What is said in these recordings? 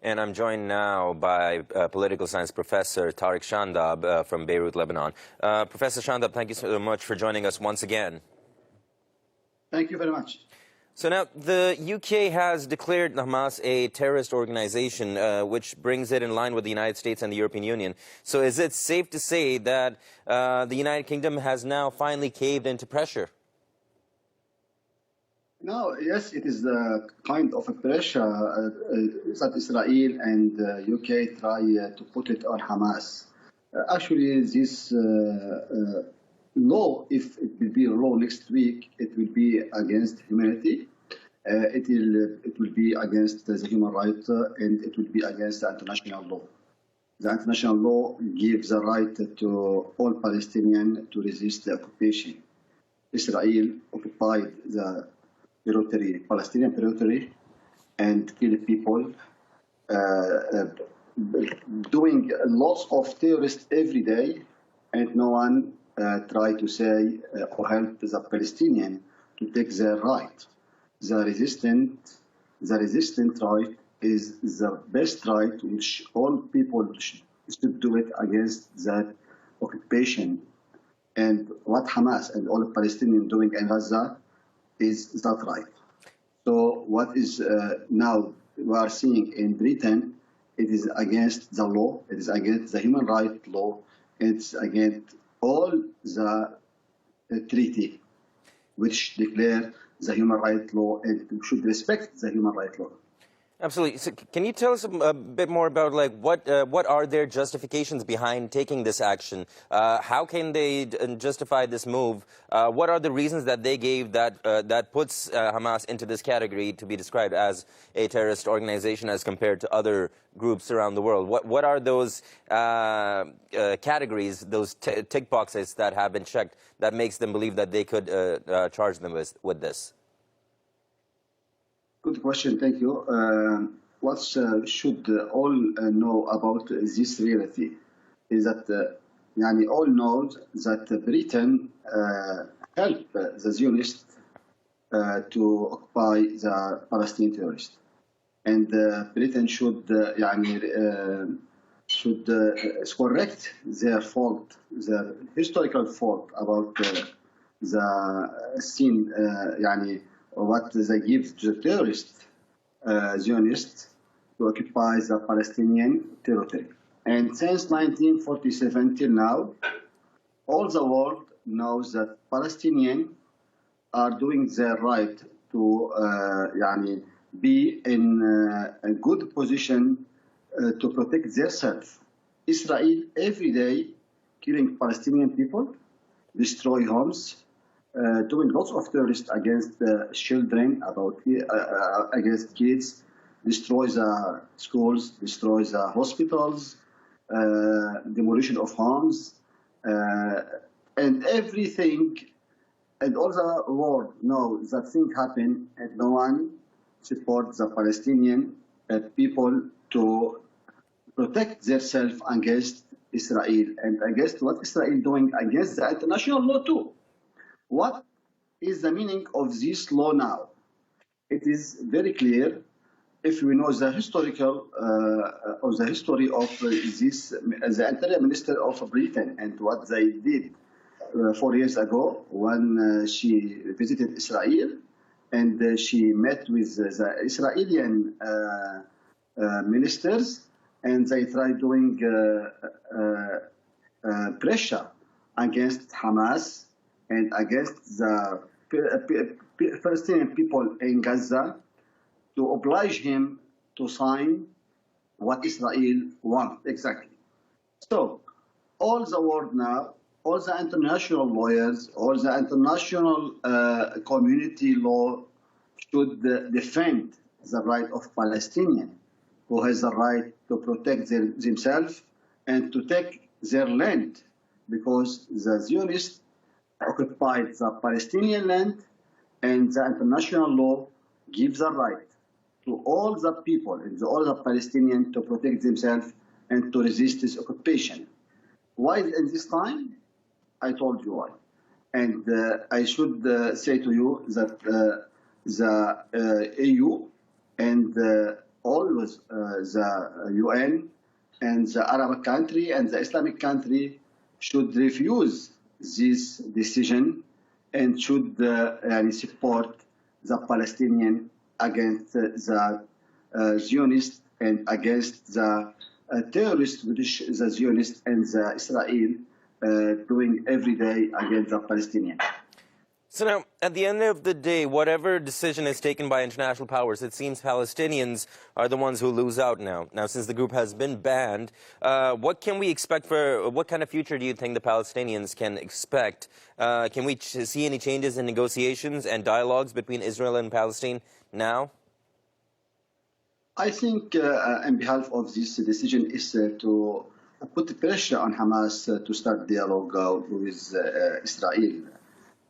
And I'm joined now by political science professor Tarek Shandab from Beirut, Lebanon. Professor Shandab, thank you so much for joining us once again. Thank you very much. So now the UK has declared Hamas a terrorist organization, which brings it in line with the United States and the European Union. So is it safe to say that the United Kingdom has now finally caved into pressure? No, yes, it is the kind of a pressure that Israel and UK try to put it on Hamas. Actually, this law, if it will be a law next week, it will be against humanity. It will be against the human rights, and it will be against the international law. The international law gives the right to all Palestinians to resist the occupation. Israel occupied the territory, Palestinian territory, and killed people, doing lots of terrorists every day, and no one tried to say or help the Palestinians to take their right. The resistant right is the best right which all people should do it against that occupation. And what Hamas and all Palestinians doing in Gaza is that right. So what is now we are seeing in Britain, it is against the law, it is against the human rights law, it's against all the treaty which declare the human rights law and should respect the human rights law. Absolutely. So can you tell us a bit more about what are their justifications behind taking this action? How can they justify this move? What are the reasons that they gave that puts Hamas into this category to be described as a terrorist organization as compared to other groups around the world? What are those categories, those tick boxes that have been checked that makes them believe that they could charge them with this? Good question, thank you. What should all know about this reality is that all know that Britain helped the Zionists to occupy the Palestinian terrorists, and Britain should correct their fault, their historical fault about the scene, what they give to the terrorists, Zionists, to occupy the Palestinian territory. And since 1947 till now, all the world knows that Palestinians are doing their right to be in a good position to protect themselves. Israel every day killing Palestinian people, destroy homes, doing lots of terrorists against children, against kids, destroys schools, destroys hospitals, demolition of homes, and everything. And all the world knows that things happen, and no one supports the Palestinian people to protect themselves against Israel and against what Israel doing against the international law too. What is the meaning of this law now? It is very clear if we know the historical of the history of this, the Interior Minister of Britain and what they did 4 years ago when she visited Israel and she met with the Israeli ministers, and they tried doing pressure against Hamas and against the Palestinian people in Gaza to oblige him to sign what Israel wants exactly. So all the world now, all the international lawyers, all the international community law should defend the right of Palestinians, who has the right to protect themselves and to take their land, because the Zionists occupied the Palestinian land, and the international law gives the right to all the people and all the Palestinians to protect themselves and to resist this occupation. Why in this time? I told you why. And I should say to you that the EU and always the UN and the Arab country and the Islamic country should refuse this decision and should support the Palestinian against the Zionists and against the terrorists, which the Zionists and the Israel doing every day against the Palestinians. So now, at the end of the day, whatever decision is taken by international powers, it seems Palestinians are the ones who lose out now. Now, since the group has been banned, what can we expect for, what kind of future do you think the Palestinians can expect? Can we see any changes in negotiations and dialogues between Israel and Palestine now? I think on behalf of this decision is to put pressure on Hamas to start dialogue with Israel.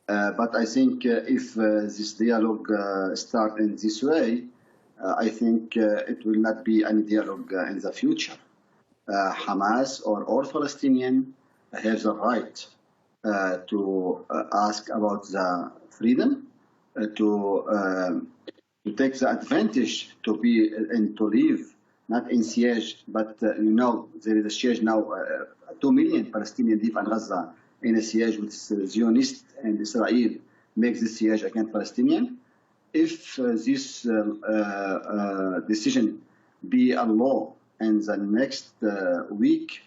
But I think if this dialogue starts in this way, I think it will not be any dialogue in the future. Hamas or all Palestinian have the right to ask about the freedom, to take the advantage to be and to live, not in siege, but there is a siege now. 2 million Palestinians live in Gaza in a siege with Zionists, and Israel makes this siege against Palestinians. If this decision be a law in the next week,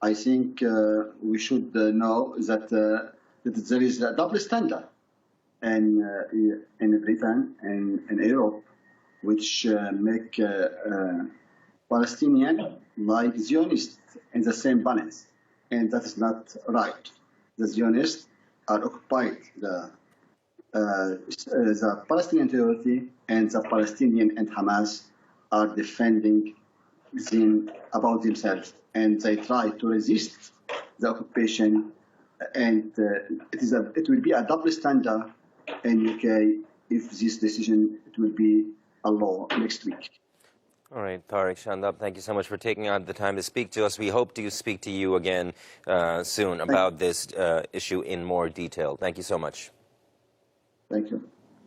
I think we should know that there is a double standard in Britain and in Europe, which make Palestinian like Zionists in the same balance, and that is not right. The Zionists are occupied the Palestinian territory, and the Palestinian and Hamas are defending them about themselves, and they try to resist the occupation, and it will be a double standard in UK if this decision it will be a law next week. All right, Tarek Shandab, thank you so much for taking out the time to speak to us. We hope to speak to you again soon about this issue in more detail. Thank you so much. Thank you.